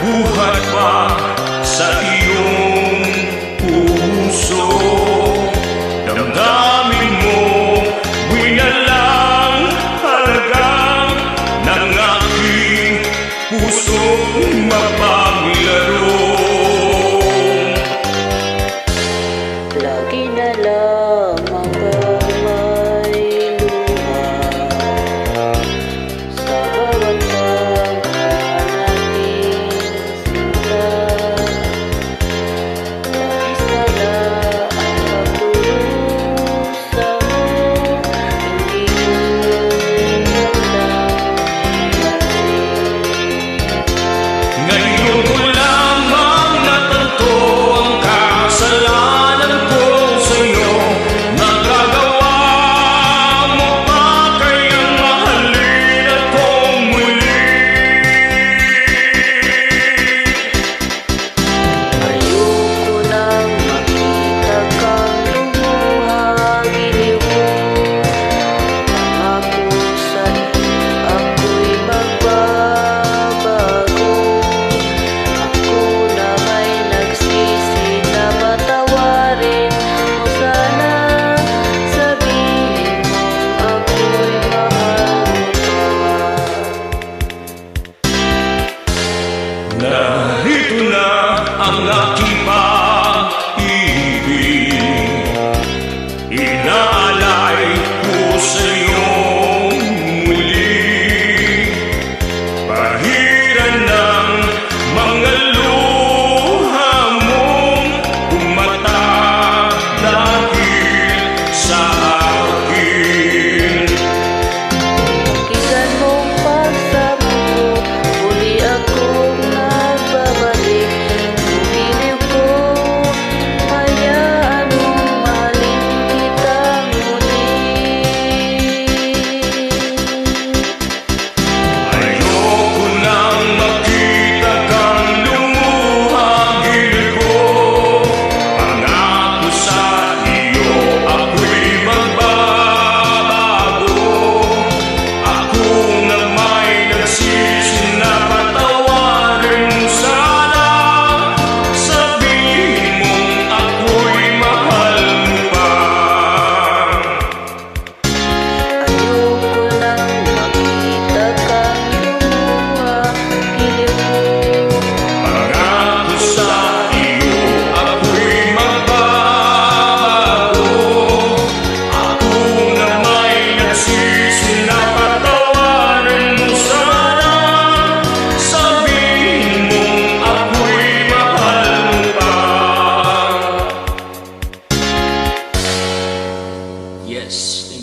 buhat pa sa iyong puso. Damdamin mo, winalang halaga ng aking pusong mapaglaro. Lagi na lang hanggang may luha sa bawat nating sinta. Nais na lang ang pagdurusa mo, hindi ko Ngayon ko lamang natanto ang kasalanan ko sa'yo. Nagagawa mo pa kayang mahalin akong muli. Ayoko nang makita kang lumuha, giliw mo. Pangako sa'yo, ako'y magbabago. Ako na may nagsisi na patawarin mo. Sana sabihin mo ako'y mahal mo pa. Narito na ang aking